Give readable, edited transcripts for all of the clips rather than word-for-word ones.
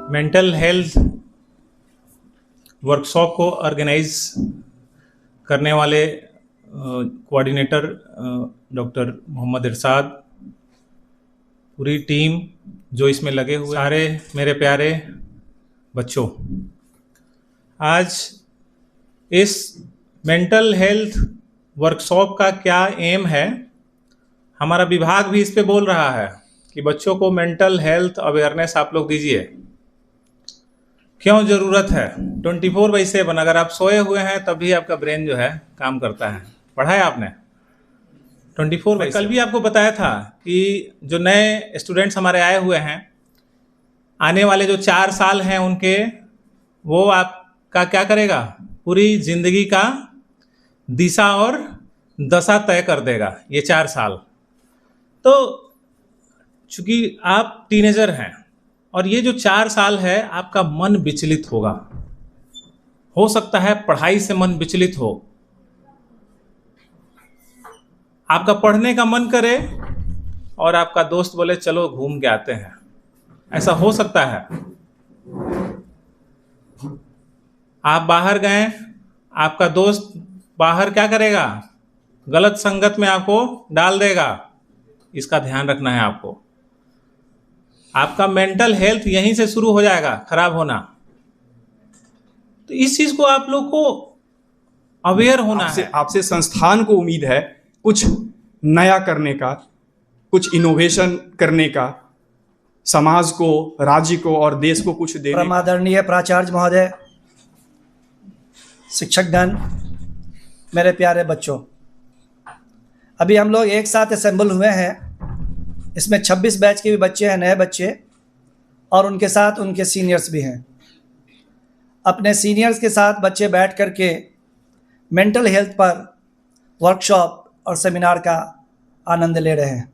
Mental health workshop को organise करने वाले कोऑर्डिनेटर डॉक्टर मोहम्मद इरशाद, पूरी टीम जो इसमें लगे हुए, सारे मेरे प्यारे बच्चों, आज इस मेंटल हेल्थ वर्कशॉप का क्या एम है, हमारा विभाग भी इस पे बोल रहा है कि बच्चों को मेंटल हेल्थ अवेयरनेस आप लोग दीजिए। क्यों ज़रूरत है? 24/7 अगर आप सोए हुए हैं तब भी आपका ब्रेन जो है काम करता है। पढ़ा है आपने 24/7। कल भी आपको बताया था कि जो नए स्टूडेंट्स हमारे आए हुए हैं, आने वाले जो 4 साल हैं उनके, वो आपका क्या करेगा, पूरी जिंदगी का दिशा और दशा तय कर देगा ये 4 साल। तो चूंकि आप टीनेजर हैं और ये जो 4 साल है आपका मन विचलित होगा, हो सकता है पढ़ाई से मन विचलित हो, आपका पढ़ने का मन करे और आपका दोस्त बोले चलो घूम के आते हैं, ऐसा हो सकता है। आप बाहर गए, आपका दोस्त बाहर क्या करेगा, गलत संगत में आपको डाल देगा, इसका ध्यान रखना है आपको। आपका मेंटल हेल्थ यहीं से शुरू हो जाएगा खराब होना। तो इस चीज को आप लोग को अवेयर होना है। आपसे संस्थान को उम्मीद है कुछ नया करने का, कुछ इनोवेशन करने का, समाज को, राज्य को और देश को कुछ देने का। आदरणीय प्राचार्य महोदय, शिक्षकगण, मेरे प्यारे बच्चों, अभी हम लोग एक साथ असेंबल हुए हैं। इसमें 26 बैच के भी बच्चे हैं, नए बच्चे, और उनके साथ उनके सीनियर्स भी हैं। अपने सीनियर्स के साथ बच्चे बैठ कर के मेंटल हेल्थ पर वर्कशॉप और सेमिनार का आनंद ले रहे हैं।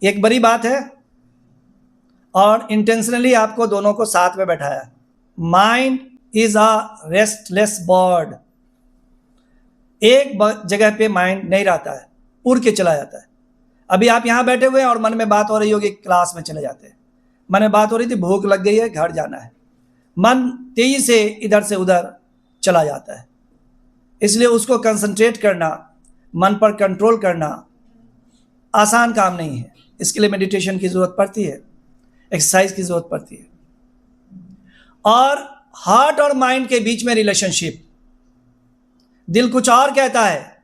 एक बड़ी बात है और इंटेंशनली आपको दोनों को साथ में बैठाया। Mind is a restless bird. एक जगह पे माइंड नहीं रहता है, उड़ के चला जाता है। अभी आप यहाँ बैठे हुए हैं और मन में बात हो रही होगी, क्लास में चले जाते हैं। मन में बात हो रही थी, भूख लग गई है, घर जाना है। मन तेजी से इधर से उधर चला जाता है। इसलिए उसको कंसंट्रेट करना, मन पर कंट्रोल करना आसान काम नहीं है। इसके लिए मेडिटेशन की ज़रूरत पड़ती है, एक्सरसाइज की ज़रूरत पड़ती है। और हार्ट और माइंड के बीच में रिलेशनशिप, दिल कुछ और कहता है,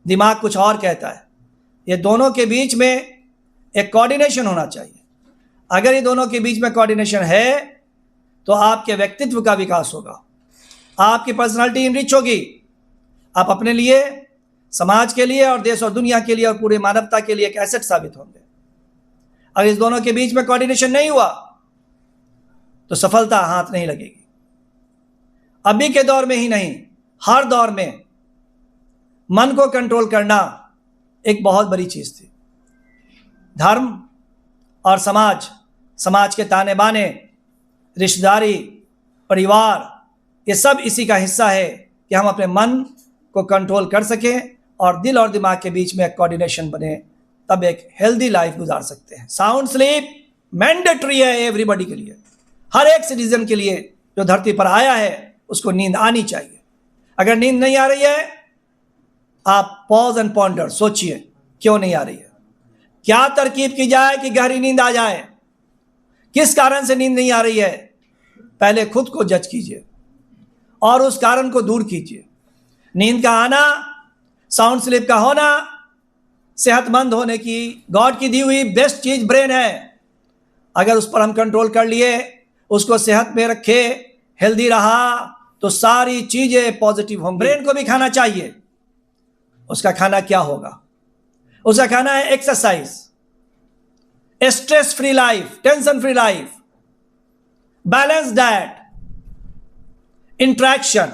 दिमाग कुछ और कहता है। ये दोनों के बीच में एक कोऑर्डिनेशन होना चाहिए। अगर ये दोनों के बीच में कोऑर्डिनेशन है तो आपके व्यक्तित्व का विकास होगा, आपकी पर्सनालिटी इनरिच होगी। आप अपने लिए, समाज के लिए और देश और दुनिया के लिए और पूरे मानवता के लिए एक एसेट साबित होंगे। अगर इस दोनों के बीच में कोऑर्डिनेशन नहीं हुआ तो सफलता हाथ नहीं लगेगी। अभी के दौर में ही नहीं, हर दौर में मन को कंट्रोल करना एक बहुत बड़ी चीज थी। धर्म और समाज, समाज के ताने बाने, रिश्तेदारी, परिवार, ये सब इसी का हिस्सा है कि हम अपने मन को कंट्रोल कर सकें और दिल और दिमाग के बीच में एक कोऑर्डिनेशन बने, तब एक हेल्दी लाइफ गुजार सकते हैं। साउंड स्लीप मैंडेटरी है एवरीबॉडी के लिए, हर एक सिटीजन के लिए जो धरती पर आया है उसको नींद आनी चाहिए। अगर नींद नहीं आ रही है, आप पॉज एंड पॉन्डर, सोचिए क्यों नहीं आ रही है, क्या तरकीब की जाए कि गहरी नींद आ जाए, किस कारण से नींद नहीं आ रही है। पहले खुद को जज कीजिए और उस कारण को दूर कीजिए। नींद का आना, साउंड स्लीप का होना सेहतमंद होने की गॉड की दी हुई बेस्ट चीज ब्रेन है। अगर उस पर हम कंट्रोल कर लिए, उसको सेहत में रखे, हेल्दी रहा, तो सारी चीजें पॉजिटिव होंगी। ब्रेन को भी खाना चाहिए। उसका खाना क्या होगा? उसका खाना है exercise, stress free life, tension free life, balance diet, interaction.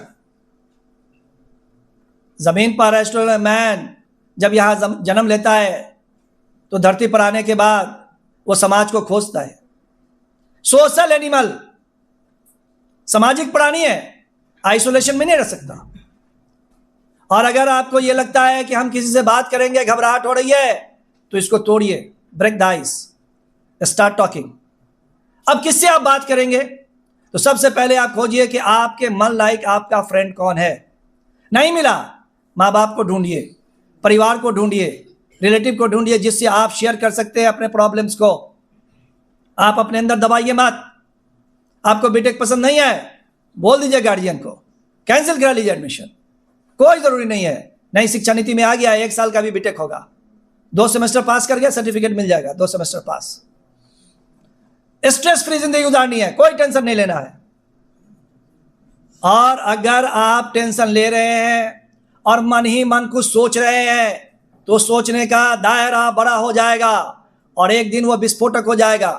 जमीन पर एस्ट्रोनॉमर मैन जब यहां जन्म लेता है तो धरती पर आने के बाद वो समाज को खोजता है। सोशल एनिमल, सामाजिक प्राणी है, आइसोलेशन में नहीं रह सकता। और अगर आपको यह लगता है कि हम किसी से बात करेंगे, घबराहट हो रही है, तो इसको तोड़िए, break the ice, start talking. अब किससे आप बात करेंगे? तो सबसे पहले आप खोजिए कि आपके मन लायक आपका फ्रेंड कौन है। नहीं मिला, माँ बाप को ढूंढिए, परिवार को ढूंढिए, रिलेटिव को ढूंढिए, जिससे आप शेयर कर सकते हैं अपने प्रॉब्लम्स को। आप अपने अंदर दबाइए मत। आपको बीटेक पसंद नहीं है, बोल दीजिए गार्जियन को, कैंसिल करा लीजिए एडमिशन, कोई जरूरी नहीं है। नई शिक्षा नीति में आ गया है 1 साल का भी बीटेक होगा, 2 सेमेस्टर पास कर गया सर्टिफिकेट मिल जाएगा, 2 सेमेस्टर पास। स्ट्रेस फ्री जिंदगी गुजारनी है, कोई टेंशन नहीं लेना है। और अगर आप टेंशन ले रहे हैं और मन ही मन कुछ सोच रहे हैं तो सोचने का दायरा बड़ा हो जाएगा और एक दिन वो विस्फोटक हो जाएगा।